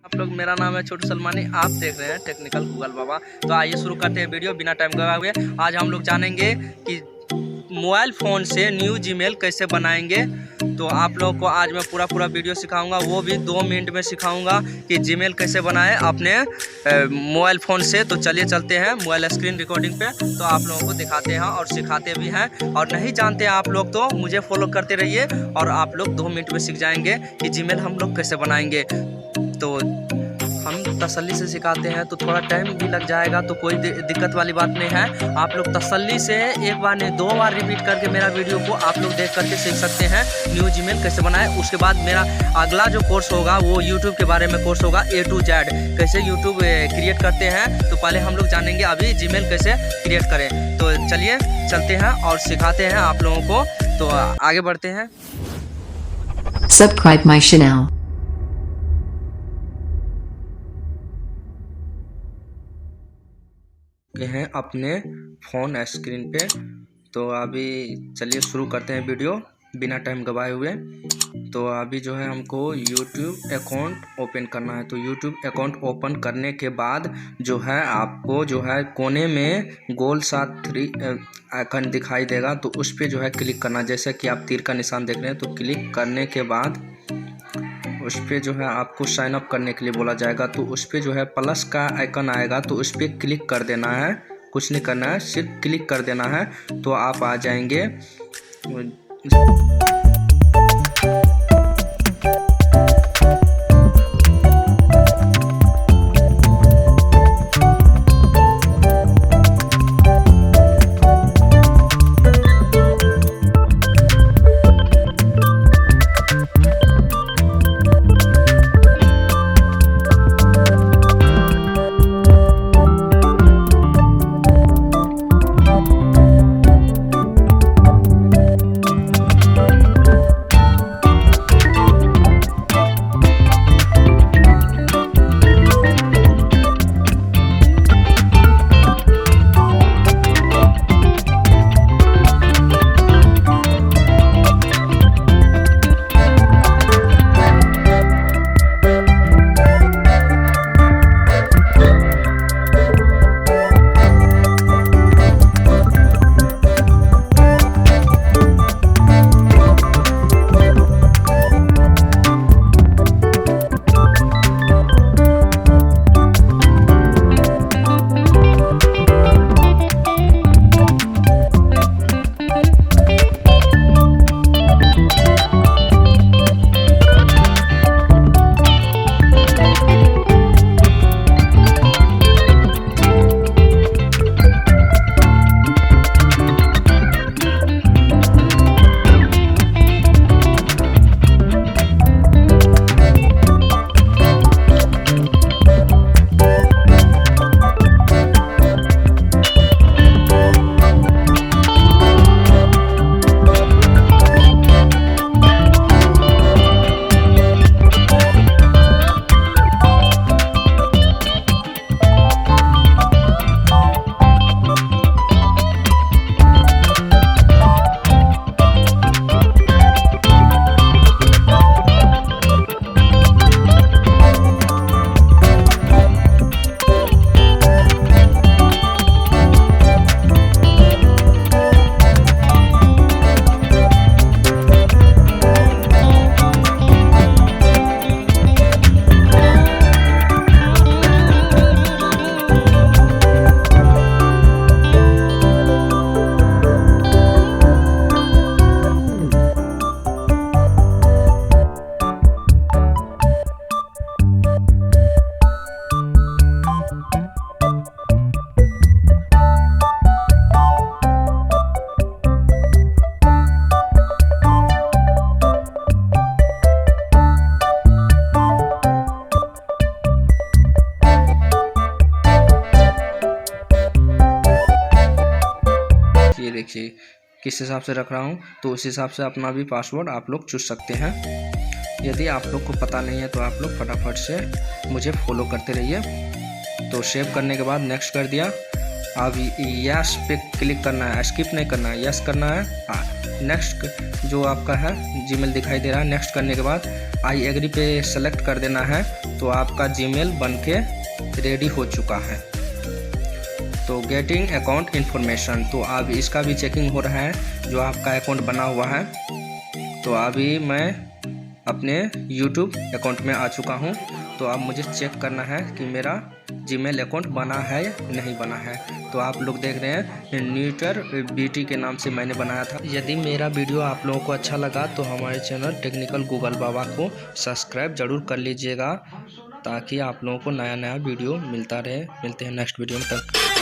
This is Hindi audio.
आप लोग, मेरा नाम है छोटू सलमानी, आप देख रहे हैं टेक्निकल गूगल बाबा। तो आइए शुरू करते हैं वीडियो बिना टाइम गवाए हुए। आज हम लोग जानेंगे कि मोबाइल फ़ोन से न्यू जीमेल कैसे बनाएंगे। तो आप लोगों को आज मैं पूरा वीडियो सिखाऊंगा, वो भी 2 मिनट में सिखाऊंगा कि जीमेल कैसे बनाएं अपने मोबाइल फ़ोन से। तो चलिए चलते हैं मोबाइल स्क्रीन रिकॉर्डिंग पे, तो आप लोगों को दिखाते हैं और सिखाते भी हैं। और नहीं जानते हैं आप लोग तो मुझे फॉलो करते रहिए और आप लोग 2 मिनट में सीख जाएंगे कि जीमेल हम लोग कैसे बनाएंगे। तो हम तसल्ली से सिखाते हैं तो थोड़ा टाइम भी लग जाएगा, तो कोई दिक्कत वाली बात नहीं है। आप लोग तसल्ली से एक बार नहीं 2 बार रिपीट करके मेरा वीडियो को आप लोग देख करके सीख सकते हैं न्यू जीमेल कैसे बनाए। उसके बाद मेरा अगला जो कोर्स होगा वो यूट्यूब के बारे में कोर्स होगा, A to Z कैसे यूट्यूब क्रिएट करते हैं। तो पहले हम लोग जानेंगे अभी जीमेल कैसे क्रिएट करें। तो चलिए चलते हैं और सिखाते हैं आप लोगों को। तो आगे बढ़ते हैं। Subscribe my channel. हैं अपने फ़ोन स्क्रीन पे। तो अभी चलिए शुरू करते हैं वीडियो बिना टाइम गवाए हुए। तो अभी जो है हमको YouTube अकाउंट ओपन करना है। तो YouTube अकाउंट ओपन करने के बाद जो है आपको जो है कोने में गोल सा 3 आइकन दिखाई देगा, तो उस पर जो है क्लिक करना। जैसे कि आप तीर का निशान देख रहे हैं, तो क्लिक करने के बाद उस पर जो है आपको साइन अप करने के लिए बोला जाएगा। तो उस पर जो है प्लस का आइकन आएगा, तो उस पर क्लिक कर देना है। कुछ नहीं करना है, सिर्फ क्लिक कर देना है, तो आप आ जाएंगे। देखिए किस हिसाब से रख रहा हूँ, तो उस हिसाब से अपना भी पासवर्ड आप लोग चुन सकते हैं। यदि आप लोग को पता नहीं है तो आप लोग फटाफट से मुझे फॉलो करते रहिए। तो सेव करने के बाद नेक्स्ट कर दिया। अब यस पे क्लिक करना है, स्किप नहीं करना है, यस करना है। नेक्स्ट जो आपका है जीमेल दिखाई दे रहा है, नेक्स्ट करने के बाद आई एग्री पे सेलेक्ट कर देना है। तो आपका जीमेल बन के रेडी हो चुका है। तो गेटिंग अकाउंट इन्फॉर्मेशन, तो अब इसका भी चेकिंग हो रहा है जो आपका अकाउंट बना हुआ है। तो अभी मैं अपने YouTube अकाउंट में आ चुका हूं। तो अब मुझे चेक करना है कि मेरा जीमेल अकाउंट बना है नहीं बना है। तो आप लोग देख रहे हैं न्यूटर BT के नाम से मैंने बनाया था। यदि मेरा वीडियो आप लोगों को अच्छा लगा तो हमारे चैनल टेक्निकल गूगल बाबा को सब्सक्राइब जरूर कर लीजिएगा, ताकि आप लोगों को नया नया वीडियो मिलता रहे। मिलते हैं नेक्स्ट वीडियो में, तक